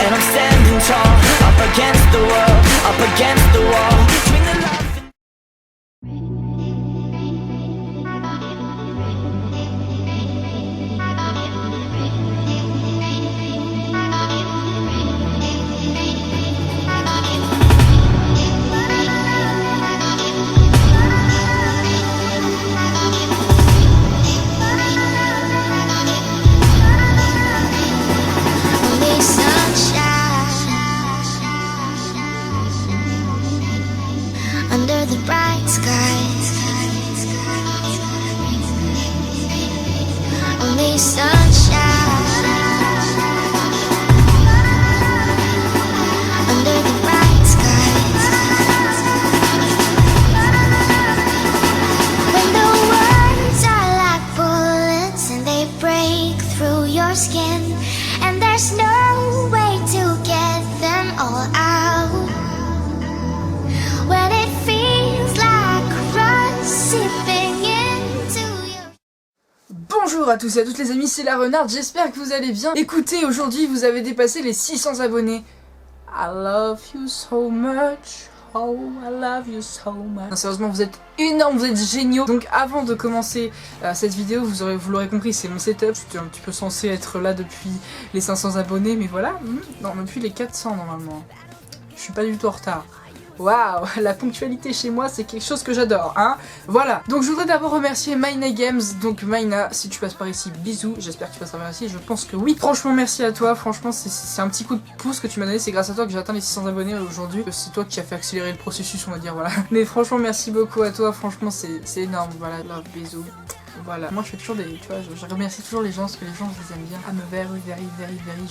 and I'm standing tall, up against the world, up against the wall, between the love and under the bright skies, only sunshine. Under the bright skies, when the words are like bullets and they break through your skin, and there's no way to get them all out. When it feels like rust sipping into your... Bonjour à tous et à toutes les amis, c'est la Renarde, j'espère que vous allez bien. Écoutez, aujourd'hui vous avez dépassé les 600 abonnés. I love you so much. Oh, I love you so much. Non, sérieusement, vous êtes énormes, vous êtes géniaux. Donc avant de commencer cette vidéo, vous l'aurez compris, c'est mon setup. J'étais un petit peu censé être là depuis les 500 abonnés, mais voilà. Non, depuis les 400 normalement. Je suis pas du tout en retard. Waouh, la ponctualité chez moi c'est quelque chose que j'adore, hein. Voilà, donc je voudrais d'abord remercier Maina Games. Donc Maina, si tu passes par ici, bisous, j'espère que tu passeras par ici, je pense que oui. Franchement merci à toi, franchement c'est un petit coup de pouce que tu m'as donné, c'est grâce à toi que j'ai atteint les 600 abonnés aujourd'hui. C'est toi qui as fait accélérer le processus, on va dire, voilà. Mais franchement merci beaucoup à toi, franchement c'est énorme, voilà, love, bisous. Voilà, moi je fais toujours des, tu vois, je remercie toujours les gens parce que les gens je les aime bien. I'm a very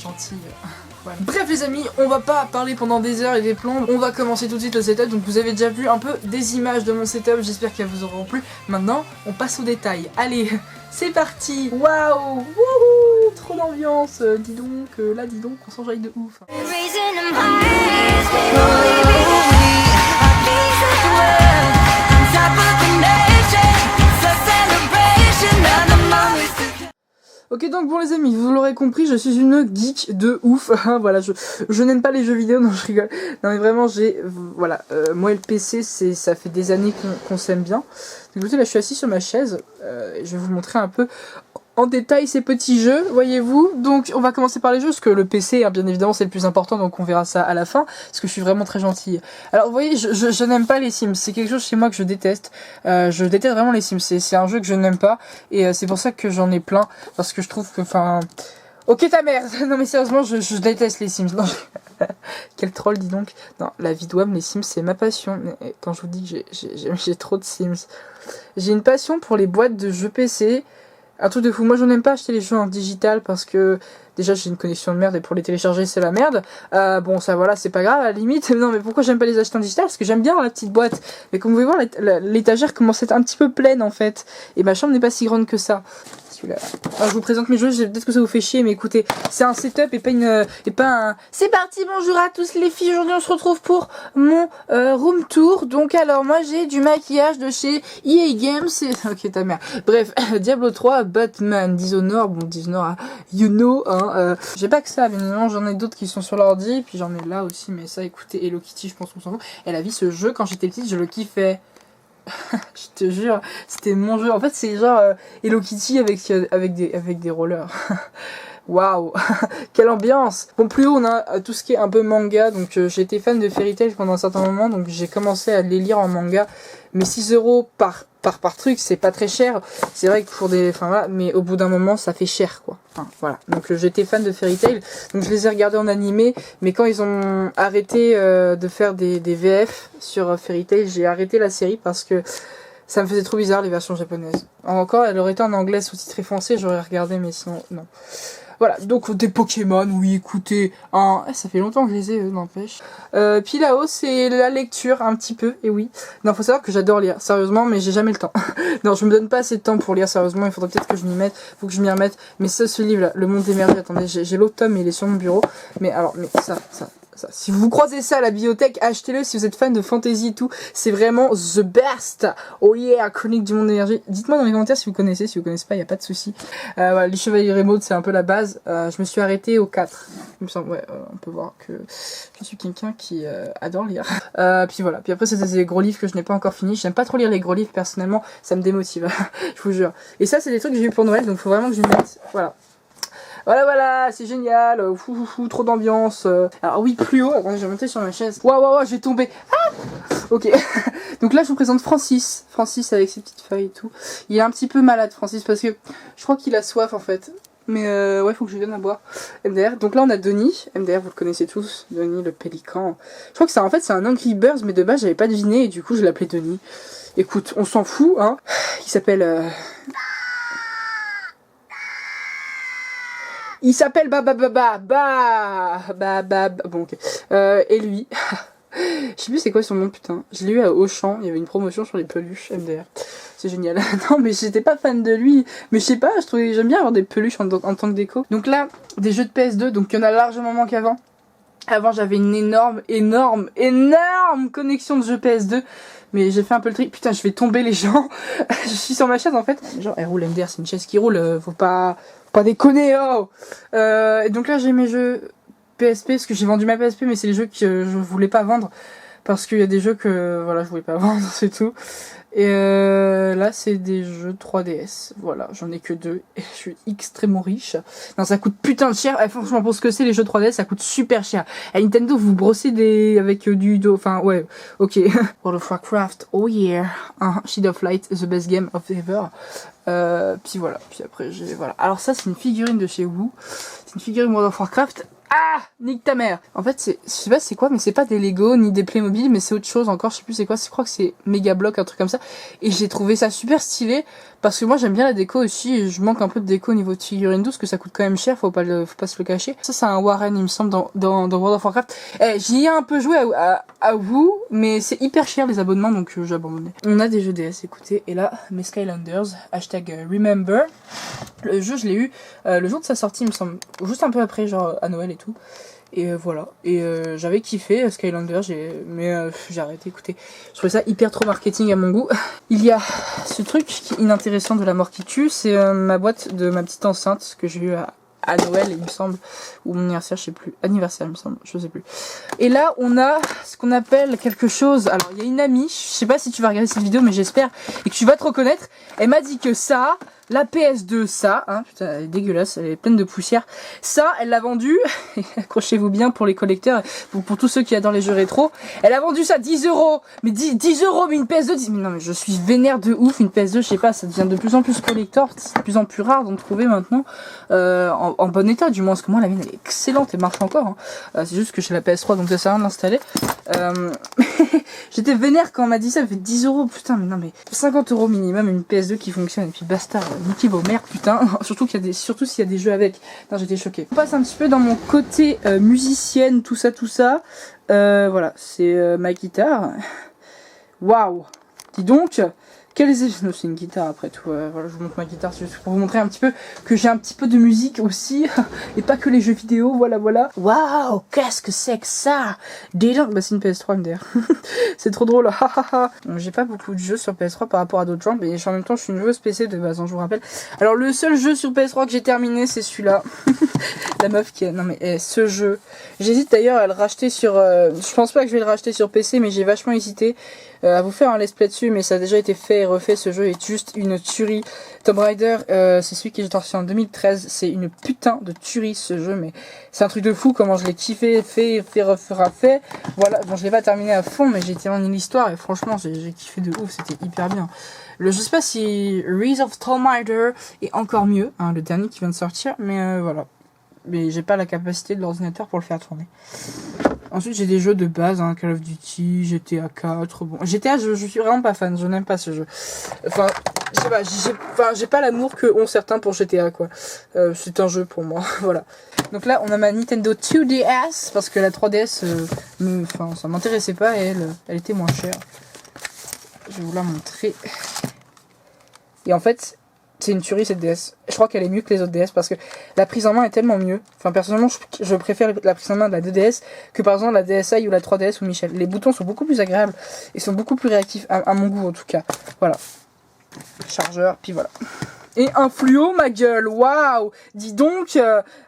gentil. Voilà. Bref les amis, on va pas parler pendant des heures et des plombes, on va commencer tout de suite le setup. Donc vous avez déjà vu un peu des images de mon setup, j'espère qu'elles vous auront plu. Maintenant, on passe aux détails. Allez, c'est parti. Waouh, wouhou, trop d'ambiance. Dis donc, là dis donc, on s'enjaille de ouf. Ok, donc bon les amis, vous l'aurez compris, je suis une geek de ouf. Voilà, je n'aime pas les jeux vidéo, non je rigole. Non mais vraiment voilà, moi et le PC, ça fait des années qu'on s'aime bien. Donc écoutez, là je suis assis sur ma chaise, je vais vous montrer un peu en détail ces petits jeux, voyez-vous. Donc on va commencer par les jeux, parce que le PC, hein, bien évidemment c'est le plus important, donc on verra ça à la fin, parce que je suis vraiment très gentille. Alors vous voyez, je n'aime pas les Sims, c'est quelque chose chez moi que je déteste. Je déteste vraiment les Sims, c'est un jeu que je n'aime pas, et c'est pour ça que j'en ai plein, parce que je trouve que, enfin... Ok ta mère. Non mais sérieusement, je déteste les Sims. Non, quel troll, dis donc. Non, la vie de web, les Sims c'est ma passion. Mais quand je vous dis que j'ai trop de Sims, j'ai une passion pour les boîtes de jeux PC. Un truc de fou. Moi j'en aime pas acheter les jeux en digital parce que déjà j'ai une connexion de merde et pour les télécharger c'est la merde. Bon ça voilà, c'est pas grave à la limite. Non mais pourquoi j'aime pas les acheter en digital? Parce que j'aime bien la petite boîte. Mais comme vous pouvez voir, l'étagère commence à être un petit peu pleine en fait. Et ma chambre n'est pas si grande que ça. Alors je vous présente mes jeux, peut-être que ça vous fait chier, mais écoutez, c'est un setup et pas un... C'est parti, bonjour à tous les filles, aujourd'hui on se retrouve pour mon room tour. Donc alors moi j'ai du maquillage de chez EA Games, ok ta mère, bref, Diablo 3, Batman, Dishonored, bon Dishonored, you know, hein, j'ai pas que ça, bien évidemment j'en ai d'autres qui sont sur l'ordi, puis j'en ai là aussi, mais ça écoutez, Hello Kitty je pense qu'on s'en fout, elle a vu ce jeu quand j'étais petite, je le kiffais. Je te jure, c'était mon jeu. En fait, c'est genre Hello Kitty avec des rollers. Waouh, quelle ambiance. Bon, plus haut, on a tout ce qui est un peu manga. Donc, j'ai été fan de Fairy Tail pendant un certain moment. Donc, j'ai commencé à les lire en manga. Mais 6 € par truc, c'est pas très cher. C'est vrai que pour des... Enfin, voilà. Mais au bout d'un moment, ça fait cher, quoi. Enfin, voilà. Donc, j'étais fan de Fairy Tail. Donc, je les ai regardés en animé. Mais quand ils ont arrêté de faire des VF sur Fairy Tail, j'ai arrêté la série parce que ça me faisait trop bizarre, les versions japonaises. Encore, elle aurait été en anglais sous-titré français, j'aurais regardé, mais sinon, non. Voilà, donc des Pokémon, oui, écoutez, hein, ça fait longtemps que je les ai, n'empêche. Puis là-haut, c'est la lecture, un petit peu, et oui. Non, faut savoir que j'adore lire, sérieusement, mais j'ai jamais le temps. Non, je me donne pas assez de temps pour lire, sérieusement, il faudrait peut-être que je m'y mette, faut que je m'y remette. Mais ça, ce livre-là, Le Monde des Merveilles, attendez, j'ai l'autre tome, il est sur mon bureau. Mais alors, mais ça. Si vous croisez ça à la bibliothèque, achetez-le si vous êtes fan de fantasy et tout. C'est vraiment the best. Oh yeah, Chronique du monde d'énergie. Dites-moi dans les commentaires si vous connaissez. Si vous connaissez pas, il n'y a pas de souci. Voilà, les chevaliers remote, c'est un peu la base. Je me suis arrêtée au 4. Il me semble, ouais, on peut voir que je suis quelqu'un qui adore lire. Puis voilà. Puis après, c'est des gros livres que je n'ai pas encore fini. J'aime pas trop lire les gros livres personnellement. Ça me démotive. Je vous jure. Et ça, c'est des trucs que j'ai eu pour Noël. Donc, il faut vraiment que je m'y mette. Voilà. Voilà, c'est génial, trop d'ambiance. Alors oui, plus haut, attendez, je vais monter sur ma chaise. Waouh, je vais tomber. Ah, ok. Donc là, je vous présente Francis. Francis avec ses petites feuilles et tout. Il est un petit peu malade, Francis, parce que je crois qu'il a soif en fait. Mais ouais, faut que je lui donne à boire. MDR. Donc là, on a Denis. MDR, vous le connaissez tous. Denis le pélican. Je crois que ça, en fait, c'est un Angry Birds, mais de base, j'avais pas deviné et du coup, je l'appelais Denis. Écoute, on s'en fout, hein. Il s'appelle... Il s'appelle bon ok. Et lui, je sais plus c'est quoi son nom putain. Je l'ai eu à Auchan, il y avait une promotion sur les peluches MDR. C'est génial. Non mais j'étais pas fan de lui, mais je sais pas, j'aime bien avoir des peluches en tant que déco. Donc là, des jeux de PS2, donc il y en a largement moins qu'avant. Avant j'avais une énorme connexion de jeux PS2. Mais j'ai fait un peu le tri. Putain, je vais tomber les gens. Je suis sur ma chaise en fait. Genre, elle roule MDR, c'est une chaise qui roule. Faut pas déconner, oh. Et donc là, j'ai mes jeux PSP parce que j'ai vendu ma PSP, mais c'est les jeux que je voulais pas vendre parce qu'il y a des jeux que voilà, je voulais pas vendre, c'est tout. Et là, c'est des jeux 3DS. Voilà, j'en ai que 2 et je suis extrêmement riche. Non, ça coûte putain de cher. Et franchement, pour ce que c'est, les jeux 3DS, ça coûte super cher. À Nintendo, vous brossez avec du dos. Enfin, ouais, ok. World of Warcraft, oh yeah. Shield of Light, the best game of ever. Puis voilà. Puis après, voilà. Alors ça, c'est une figurine de chez Woo. C'est une figurine World of Warcraft. Ah, nique ta mère. En fait, je sais pas c'est quoi, mais c'est pas des Lego ni des Playmobil, mais c'est autre chose encore. Je sais plus c'est quoi. Je crois que c'est Mega Block, un truc comme ça. Et j'ai trouvé ça super stylé parce que moi j'aime bien la déco aussi. Et je manque un peu de déco au niveau de figurine douce, que ça coûte quand même cher. Faut pas se le cacher. Ça, c'est un Warren, il me semble, dans World of Warcraft. J'y ai un peu joué à vous, mais c'est hyper cher les abonnements, donc j'ai abandonné. On a des jeux DS, écoutez. Et là, mes Skylanders. Hashtag Remember. Le jeu, je l'ai eu le jour de sa sortie, il me semble. Juste un peu après, genre à Noël et tout. Et voilà. Et j'avais kiffé Skylander, mais j'ai arrêté, écoutez. Je trouvais ça hyper trop marketing à mon goût. Il y a ce truc qui est inintéressant de la mort qui tue, c'est ma boîte de ma petite enceinte que j'ai eu à Noël, il me semble, ou mon anniversaire, je sais plus. Anniversaire, il me semble, je sais plus. Et là, on a ce qu'on appelle quelque chose. Alors, il y a une amie, je sais pas si tu vas regarder cette vidéo, mais j'espère, et que tu vas te reconnaître. Elle m'a dit que ça, la PS2, ça, hein, putain, elle est dégueulasse, elle est pleine de poussière. Ça, elle l'a vendu, accrochez-vous bien pour les collecteurs, pour tous ceux qui adorent les jeux rétro. Elle a vendu ça 10 €. Mais 10 €, mais une PS2, mais non, mais je suis vénère de ouf. Une PS2, je sais pas, ça devient de plus en plus collector, c'est de plus en plus rare d'en trouver maintenant, en bon état, du moins, parce que moi, la mienne, elle est excellente, elle marche encore, hein. C'est juste que j'ai la PS3, donc ça sert à rien de l'installer. J'étais vénère quand on m'a dit ça, elle fait 10 €, putain, mais non, mais 50 € minimum, une PS2 qui fonctionne, et puis basta. Niquez vos mères, putain. Surtout s'il y a des jeux avec. Non, j'étais choquée. On passe un petit peu dans mon côté musicienne, tout ça. Voilà, c'est ma guitare. Waouh. Dis donc, quelles effets. Non, c'est une guitare après tout. Voilà, je vous montre ma guitare, c'est juste pour vous montrer un petit peu que j'ai un petit peu de musique aussi. Et pas que les jeux vidéo, voilà. Waouh, qu'est-ce que c'est que ça? Dis donc, bah c'est une PS3 MDR. C'est trop drôle, J'ai pas beaucoup de jeux sur PS3 par rapport à d'autres gens, mais en même temps je suis une joueuse PC de base, hein, je vous rappelle. Alors le seul jeu sur PS3 que j'ai terminé, c'est celui-là. La meuf qui a... Non mais ce jeu, j'hésite d'ailleurs à le racheter sur... Je pense pas que je vais le racheter sur PC, mais j'ai vachement hésité à vous faire un let's play dessus, mais ça a déjà été fait et refait. Ce jeu est juste une tuerie. Tomb Raider, c'est celui qui est sorti en 2013, c'est une putain de tuerie ce jeu, mais c'est un truc de fou comment je l'ai kiffé, fait. Voilà, bon je l'ai pas terminé à fond, mais j'ai terminé l'histoire et franchement j'ai kiffé de ouf, c'était hyper bien. Je sais pas si Rise of Tomb Raider est encore mieux, hein, le dernier qui vient de sortir, mais voilà. Mais j'ai pas la capacité de l'ordinateur pour le faire tourner. Ensuite j'ai des jeux de base, hein, Call of Duty, GTA 4, bon. GTA je suis vraiment pas fan, je n'aime pas ce jeu. Enfin, je sais pas, j'ai pas l'amour que ont certains pour GTA quoi. C'est un jeu pour moi, voilà. Donc là on a ma Nintendo 2DS, parce que la 3DS, ça m'intéressait pas et elle était moins chère. Je vais vous la montrer. Et en fait, c'est une tuerie cette DS. Je crois qu'elle est mieux que les autres DS parce que la prise en main est tellement mieux. Enfin personnellement je préfère la prise en main de la 2DS que par exemple la DSi ou la 3DS ou Michel. Les boutons sont beaucoup plus agréables et sont beaucoup plus réactifs à mon goût en tout cas. Voilà. Chargeur, puis voilà. Et un fluo, ma gueule, waouh! Dis donc,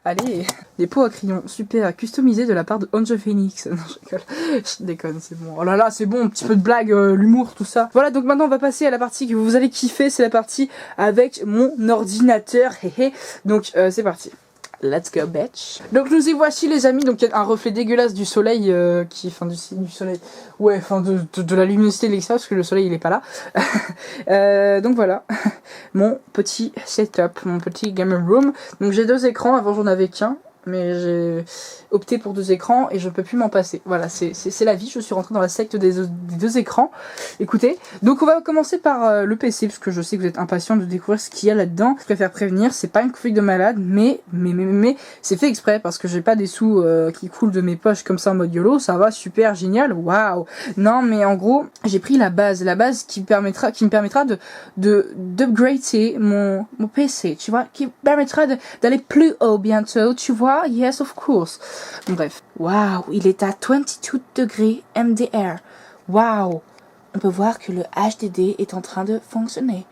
allez, des pots à crayons, super, customisés de la part de Ange Phoenix. Non, je rigole, je déconne, c'est bon. Oh là là, c'est bon, un petit peu de blague, l'humour, tout ça. Voilà, donc maintenant on va passer à la partie que vous allez kiffer, c'est la partie avec mon ordinateur, héhé. Donc c'est parti. Let's go bitch. Donc nous y voici les amis, donc il y a un reflet dégueulasse du soleil enfin du soleil, ouais, enfin de la luminosité de l'extérieur parce que le soleil il est pas là. Donc voilà, mon petit setup, mon petit game room. Donc j'ai 2 écrans, avant j'en avais qu'un. Mais j'ai opté pour 2 écrans et je peux plus m'en passer. Voilà, c'est la vie, je suis rentrée dans la secte des 2 écrans. Écoutez, donc on va commencer par le PC, parce que je sais que vous êtes impatients de découvrir ce qu'il y a là-dedans. Je préfère prévenir, c'est pas une config de malade, mais c'est fait exprès, parce que j'ai pas des sous qui coulent de mes poches comme ça en mode YOLO, ça va, super, génial, waouh. Non, mais en gros, j'ai pris la base qui me permettra d'upgrader mon PC, tu vois, qui permettra d'aller plus haut bientôt, tu vois. Yes, of course. Bref. Waouh, il est à 22 degrés MDR. Waouh. On peut voir que le HDD est en train de fonctionner.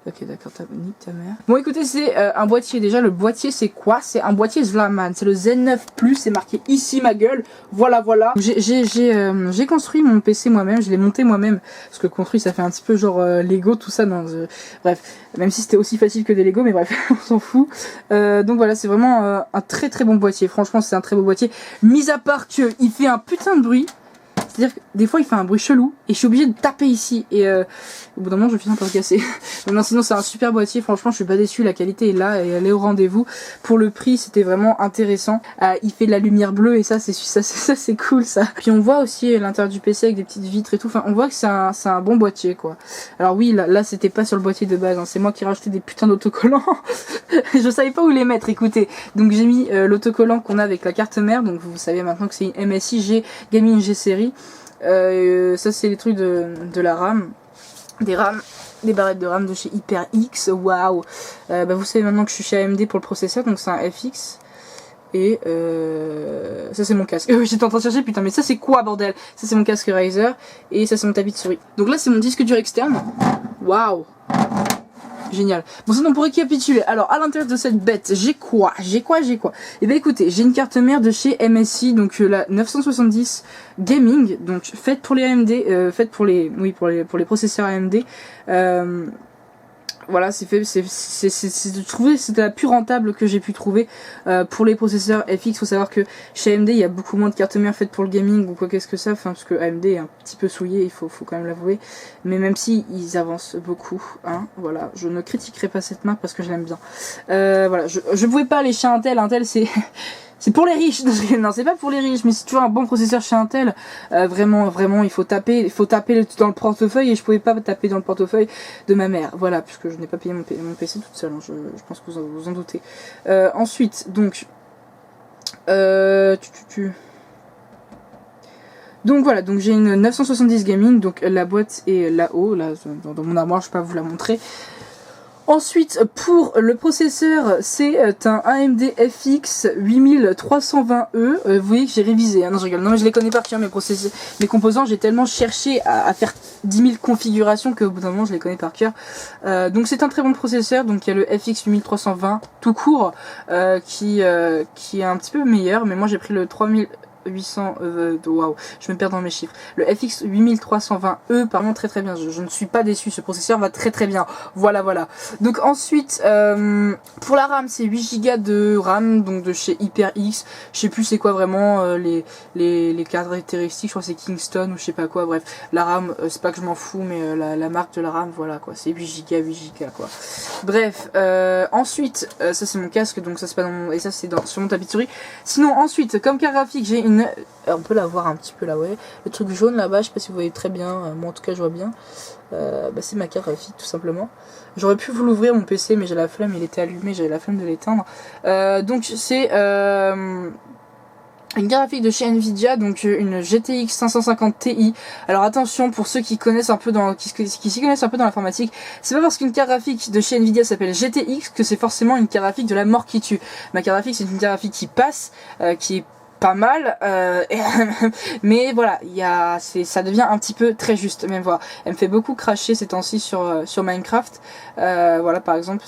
Ok, d'accord, nique ta mère. Bon, écoutez, c'est un boîtier. Déjà, le boîtier, c'est quoi? C'est un boîtier Zlaman. C'est le Zen 9 Plus. C'est marqué ici, ma gueule. Voilà, voilà. J'ai construit mon PC moi-même. Je l'ai monté moi-même. Parce que construit, ça fait un petit peu genre Lego, tout ça. Bref, même si c'était aussi facile que des Lego, mais bref, on s'en fout. Donc voilà, c'est vraiment un très très bon boîtier. Franchement, c'est un très beau boîtier. Mis à part que il fait un putain de bruit. C'est-à-dire que des fois il fait un bruit chelou et je suis obligée de taper ici et au bout d'un moment je finis par le casser. Non, sinon c'est un super boîtier, franchement je suis pas déçue, la qualité est là et elle est au rendez-vous. Pour le prix c'était vraiment intéressant. Il fait de la lumière bleue et ça c'est cool ça. Puis on voit aussi l'intérieur du PC avec des petites vitres et tout, enfin on voit que c'est un bon boîtier quoi. Alors oui là c'était pas sur le boîtier de base, hein. C'est moi qui ai rajouté des putains d'autocollants. Je savais pas où les mettre, écoutez. Donc j'ai mis l'autocollant qu'on a avec la carte mère, donc vous savez maintenant que c'est une MSI G Gaming G série. Ça c'est les trucs de la RAM, des barrettes de RAM de chez HyperX, waouh. Vous savez maintenant que je suis chez AMD pour le processeur, donc c'est un FX. Et ça c'est mon casque. J'étais en train de chercher, putain mais ça c'est quoi bordel? Ça c'est mon casque Razer et ça c'est mon tapis de souris. Donc là c'est mon disque dur externe, waouh. Génial. Bon, sinon pour récapituler, alors à l'intérieur de cette bête, j'ai quoi? Et ben écoutez, j'ai une carte mère de chez MSI, donc la 970 Gaming, donc faite pour les AMD, faite pour les processeurs AMD. Voilà, je trouvais que c'était la plus rentable que j'ai pu trouver pour les processeurs FX. Faut savoir que chez AMD il y a beaucoup moins de cartes mères faites pour le gaming ou quoi qu'est-ce que ça, enfin parce que AMD est un petit peu souillé, il faut quand même l'avouer. Mais même si ils avancent beaucoup, hein, voilà, je ne critiquerai pas cette marque parce que je l'aime bien. Voilà, je pouvais pas aller chez Intel c'est c'est pour les riches. Non, c'est pas pour les riches, mais c'est toujours un bon processeur chez Intel. Vraiment, il faut taper dans le portefeuille et je pouvais pas taper dans le portefeuille de ma mère. Voilà, puisque je n'ai pas payé mon PC toute seule. Hein, je pense que vous en doutez. Ensuite, donc, donc voilà, donc j'ai une 970 Gaming, donc la boîte est là-haut, là dans mon armoire, je peux pas vous la montrer. Ensuite, pour le processeur, c'est un AMD FX 8320E. Vous voyez que j'ai révisé, hein, non je rigole, non mais je les connais par cœur, mes composants, j'ai tellement cherché à faire 10 000 configurations qu'au bout d'un moment je les connais par cœur. Donc c'est un très bon processeur, donc il y a le FX 8320 tout court, qui est un petit peu meilleur, mais moi j'ai pris le 3800, waouh, je me perds dans mes chiffres. Le FX 8320E, par contre, très très bien. Je ne suis pas déçu, ce processeur va très très bien. Voilà. Donc ensuite, pour la RAM, c'est 8 Go de RAM, donc de chez HyperX. Je sais plus c'est quoi vraiment les caractéristiques, je crois que c'est Kingston ou je sais pas quoi. Bref, la RAM, c'est pas que je m'en fous, mais la marque de la RAM, voilà quoi. C'est 8 Go quoi. Bref, ensuite, ça c'est mon casque, donc ça c'est pas dans mon... Et ça c'est sur mon tapis de souris. Sinon, ensuite, comme carte graphique, j'ai on peut la voir un petit peu là, ouais. Le truc jaune là-bas, je sais pas si vous voyez très bien, moi en tout cas je vois bien. C'est ma carte graphique tout simplement. J'aurais pu vous l'ouvrir mon PC, mais j'ai la flemme, il était allumé, j'avais la flemme de l'éteindre. Donc c'est une carte graphique de chez Nvidia, donc une GTX 550 Ti. Alors attention, pour ceux qui connaissent un peu qui s'y connaissent un peu dans l'informatique, c'est pas parce qu'une carte graphique de chez Nvidia s'appelle GTX que c'est forcément une carte graphique de la mort qui tue. Ma carte graphique, c'est une carte graphique qui passe, qui est pas mal, mais voilà, ça devient un petit peu très juste, même voilà. Elle me fait beaucoup cracher ces temps-ci sur Minecraft. Voilà, par exemple,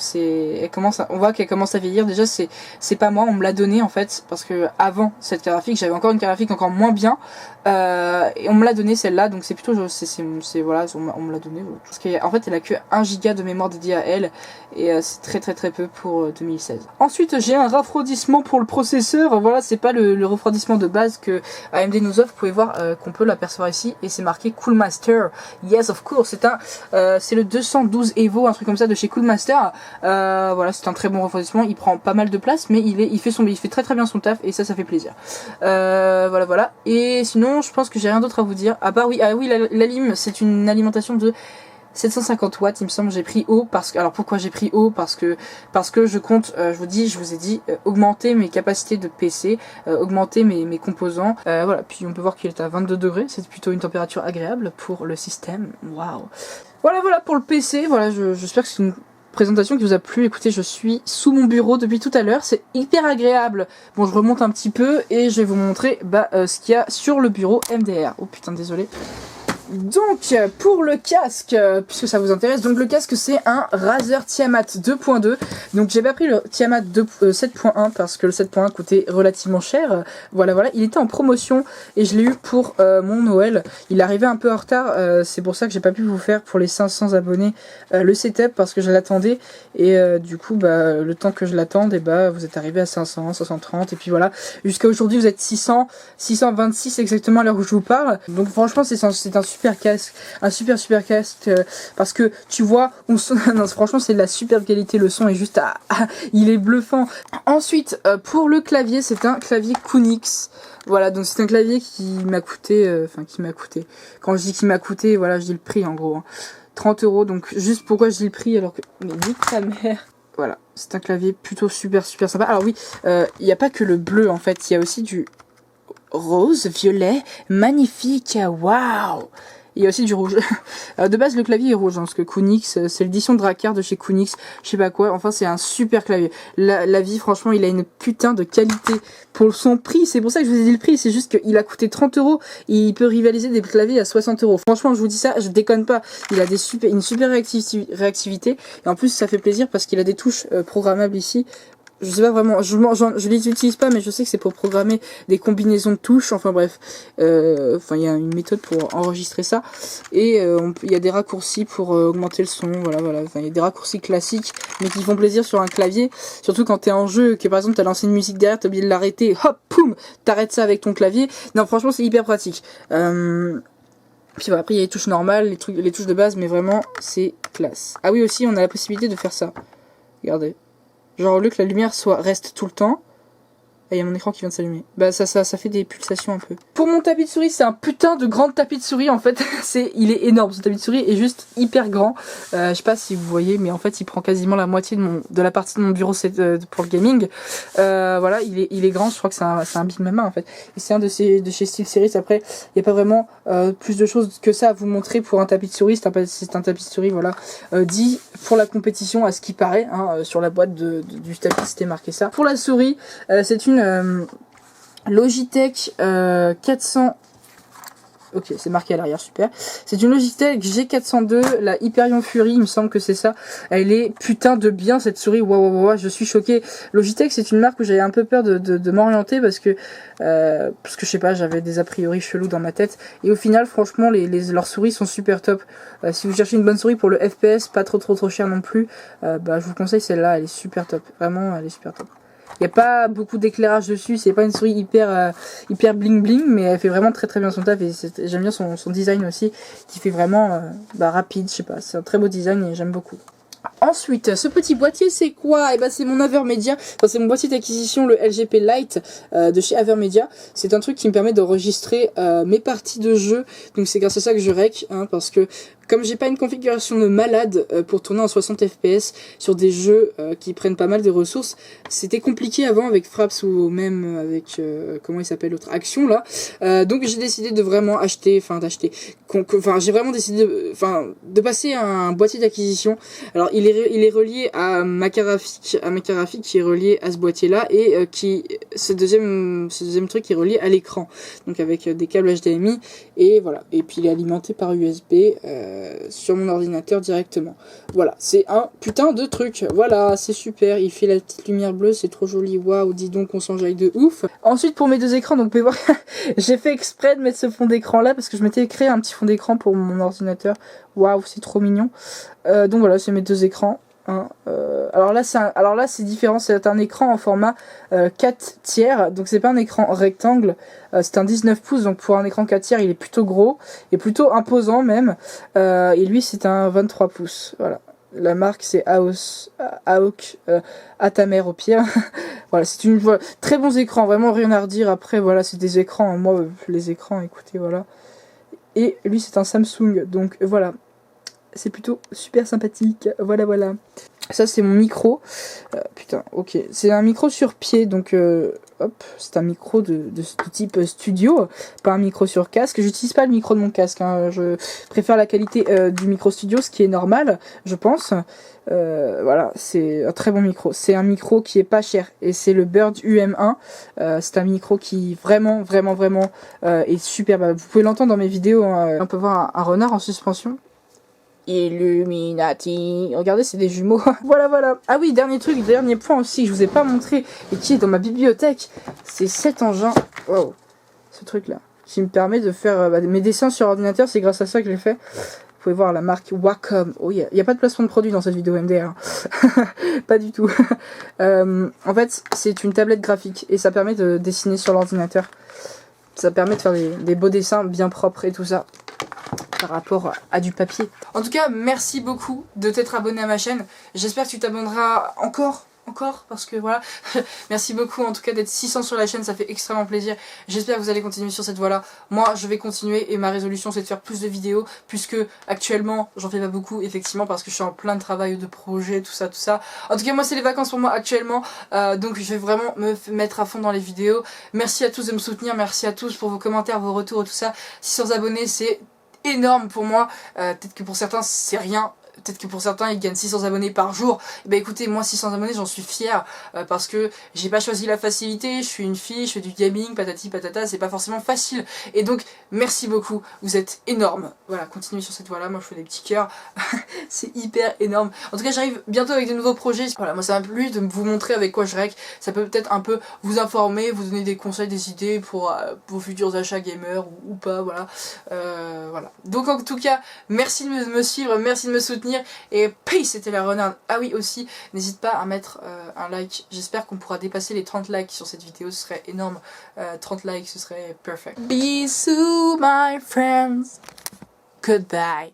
on voit qu'elle commence à vieillir. Déjà, c'est pas moi, on me l'a donné en fait, parce que avant cette carte graphique, j'avais encore une carte graphique encore moins bien, et on me l'a donné celle-là, donc c'est plutôt, voilà, on me l'a donné, parce qu'en fait, elle a que 1 giga de mémoire dédiée à elle, et c'est très peu pour 2016. Ensuite, j'ai un refroidissement pour le processeur. Voilà, c'est pas le refroidissement de base que AMD nous offre. Vous pouvez voir qu'on peut l'apercevoir ici, et c'est marqué Cool Master. Yes, of course. C'est le 212 Evo, un truc comme ça de chez Cool Master. Voilà, c'est un très bon refroidissement. Il prend pas mal de place, mais il fait très bien son taf, et ça fait plaisir. Voilà. Et sinon, je pense que j'ai rien d'autre à vous dire. À part, oui, la lime, c'est une alimentation de 750 watts, il me semble. J'ai pris haut alors pourquoi j'ai pris haut? Parce que je compte, je vous ai dit, augmenter mes capacités de PC, augmenter mes composants. Voilà, puis on peut voir qu'il est à 22 degrés, c'est plutôt une température agréable pour le système. Waouh. Voilà pour le PC. Voilà, j'espère que c'est une présentation qui vous a plu. Écoutez, je suis sous mon bureau depuis tout à l'heure, c'est hyper agréable. Bon, je remonte un petit peu et je vais vous montrer ce qu'il y a sur le bureau MDR. Oh putain, désolé. Donc pour le casque, puisque ça vous intéresse, donc le casque c'est un Razer Tiamat 2.2. Donc j'ai pas pris le Tiamat 7.1 parce que le 7.1 coûtait relativement cher. Voilà, il était en promotion et je l'ai eu pour mon Noël. Il arrivait un peu en retard, c'est pour ça que j'ai pas pu vous faire pour les 500 abonnés le setup, parce que je l'attendais, et du coup le temps que je l'attende, et vous êtes arrivé à 500, 530, et puis voilà, jusqu'à aujourd'hui vous êtes 626 exactement à l'heure où je vous parle. Donc franchement c'est un super casque, un super casque, parce que tu vois, non, franchement c'est de la super qualité, le son est juste il est bluffant. Ensuite pour le clavier, c'est un clavier Kunix. Voilà, donc c'est un clavier qui m'a coûté, quand je dis qu'il m'a coûté, voilà, je dis le prix en gros, 30 €. Donc juste pourquoi je dis le prix alors que, mais nique ta mère. Voilà, c'est un clavier plutôt super sympa. Alors oui, il n'y a pas que le bleu en fait, il y a aussi du rose, violet, magnifique, waouh. Il y a aussi du rouge. De base le clavier est rouge, parce que Kunix, c'est l'édition Drakkar de chez Kunix, je sais pas quoi, enfin c'est un super clavier. La vie, franchement, il a une putain de qualité pour son prix, c'est pour ça que je vous ai dit le prix, c'est juste qu'il a coûté 30 €, et il peut rivaliser des claviers à 60 €. Franchement, je vous dis ça, je déconne pas, il a une super réactivité, et en plus ça fait plaisir parce qu'il a des touches programmables ici. Je sais pas vraiment, je les utilise pas, mais je sais que c'est pour programmer des combinaisons de touches, enfin bref, il y a une méthode pour enregistrer ça, et il y a des raccourcis pour augmenter le son, voilà, il y a des raccourcis classiques, mais qui font plaisir sur un clavier, surtout quand t'es en jeu, que par exemple t'as lancé une musique derrière, t'as oublié de l'arrêter, hop, poum, t'arrêtes ça avec ton clavier. Non, franchement c'est hyper pratique. Puis voilà, après il y a les touches normales, les touches de base, mais vraiment c'est classe. Ah oui, aussi on a la possibilité de faire ça, regardez. Genre au lieu que la lumière reste tout le temps, et il y a mon écran qui vient de s'allumer. Ça fait des pulsations un peu. Pour mon tapis de souris, c'est un putain de grand tapis de souris en fait. Il est énorme, ce tapis de souris est juste hyper grand. Je sais pas si vous voyez, mais en fait il prend quasiment la moitié de la partie de mon bureau pour le gaming. Voilà, il est grand, je crois que c'est un Big Mama en fait. Et c'est un de chez SteelSeries. Après, il n'y a pas vraiment plus de choses que ça à vous montrer pour un tapis de souris. C'est un tapis de souris, voilà, dit pour la compétition à ce qui paraît, hein, sur la boîte du tapis c'était marqué ça. Pour la souris, c'est une Logitech 400. Ok, c'est marqué à l'arrière, super. C'est une Logitech G402, la Hyperion Fury, il me semble que c'est ça. Elle est putain de bien cette souris, waouh, je suis choquée. Logitech, c'est une marque où j'avais un peu peur de m'orienter parce que je sais pas, j'avais des a priori chelous dans ma tête. Et au final, franchement, leurs souris sont super top. Si vous cherchez une bonne souris pour le FPS, pas trop cher non plus, je vous conseille celle-là, elle est super top. Vraiment, elle est super top. Il n'y a pas beaucoup d'éclairage dessus, c'est pas une souris hyper bling bling, mais elle fait vraiment très bien son taf, et j'aime bien son design aussi, qui fait vraiment rapide, je sais pas, c'est un très beau design et j'aime beaucoup. Ensuite, ce petit boîtier, c'est quoi? C'est mon Avermedia. Enfin, c'est mon boîtier d'acquisition, le LGP Lite de chez Avermedia. C'est un truc qui me permet d'enregistrer mes parties de jeu. Donc c'est grâce à ça que je rec, hein, parce que comme j'ai pas une configuration de malade pour tourner en 60 fps sur des jeux qui prennent pas mal de ressources, c'était compliqué avant avec Fraps ou même avec comment il s'appelle l'autre Action là. Donc j'ai décidé de vraiment j'ai vraiment décidé de passer à un boîtier d'acquisition. Alors il est relié à ma carte graphique qui est relié à ce boîtier là et ce deuxième truc qui est relié à l'écran, donc avec des câbles HDMI et voilà, et puis il est alimenté par USB sur mon ordinateur directement. Voilà, c'est un putain de truc, voilà, c'est super, il fait la petite lumière bleue, c'est trop joli, waouh, dis donc on s'enjaille de ouf. Ensuite pour mes deux écrans, donc vous pouvez voir j'ai fait exprès de mettre ce fond d'écran là parce que je m'étais créé un petit fond d'écran pour mon ordinateur, waouh, c'est trop mignon. Donc voilà, c'est mes deux écrans. Alors là c'est différent, c'est un écran en format 4 tiers, donc c'est pas un écran rectangle, c'est un 19 pouces, donc pour un écran 4 tiers il est plutôt gros et plutôt imposant même, et lui c'est un 23 pouces, voilà. La marque c'est AOC, à ta mère au pire. Voilà, c'est très bons écrans, vraiment rien à redire. Après voilà, c'est des écrans, moi les écrans, écoutez, voilà. Et lui c'est un Samsung, donc voilà. C'est plutôt super sympathique, voilà. Ça c'est mon micro, putain, ok, c'est un micro sur pied, donc hop, c'est un micro de type studio, pas un micro sur casque. J'utilise pas le micro de mon casque, hein. Je préfère la qualité du micro studio, ce qui est normal, je pense. Voilà, c'est un très bon micro, c'est un micro qui est pas cher, et c'est le Bird UM1, c'est un micro qui vraiment est super, vous pouvez l'entendre dans mes vidéos, hein. On peut voir un renard en suspension. Illuminati. Regardez, c'est des jumeaux. Voilà. Ah oui, dernier point aussi que je vous ai pas montré et qui est dans ma bibliothèque, c'est cet engin. Wow, ce truc là qui me permet de faire mes dessins sur ordinateur. C'est grâce à ça que j'ai fait. Vous pouvez voir la marque Wacom. Oh, il y a pas de placement de produit dans cette vidéo MDR. Pas du tout. En fait, c'est une tablette graphique et ça permet de dessiner sur l'ordinateur. Ça permet de faire des beaux dessins bien propres et tout ça. Par rapport à du papier. En tout cas, merci beaucoup de t'être abonné à ma chaîne. J'espère que tu t'abonneras encore parce que voilà. Merci beaucoup en tout cas d'être 600 sur la chaîne, ça fait extrêmement plaisir. J'espère que vous allez continuer sur cette voie là. Moi je vais continuer et ma résolution c'est de faire plus de vidéos, puisque actuellement j'en fais pas beaucoup effectivement parce que je suis en plein de travail, de projets, tout ça. En tout cas moi c'est les vacances pour moi actuellement, donc je vais vraiment me mettre à fond dans les vidéos. Merci à tous de me soutenir, merci à tous pour vos commentaires, vos retours et tout ça. 600 abonnés c'est énorme pour moi, peut-être que pour certains c'est rien, peut-être que pour certains ils gagnent 600 abonnés par jour. Et bah écoutez, moi 600 abonnés j'en suis fier, parce que j'ai pas choisi la facilité, je suis une fille, je fais du gaming, patati patata, c'est pas forcément facile. Et donc merci beaucoup, vous êtes énormes. Voilà, continuez sur cette voie là, moi je fais des petits cœurs, c'est hyper énorme. En tout cas j'arrive bientôt avec de nouveaux projets, voilà, moi ça m'a plu de vous montrer avec quoi je règle, ça peut peut-être un peu vous informer, vous donner des conseils, des idées pour vos futurs achats gamers ou pas, voilà. Voilà. Donc en tout cas, merci de me suivre, merci de me soutenir. Et peace, c'était la renarde. Ah oui aussi, n'hésite pas à mettre un like. J'espère qu'on pourra dépasser les 30 likes sur cette vidéo, ce serait énorme. 30 likes, ce serait perfect. Bisous my friends. Goodbye.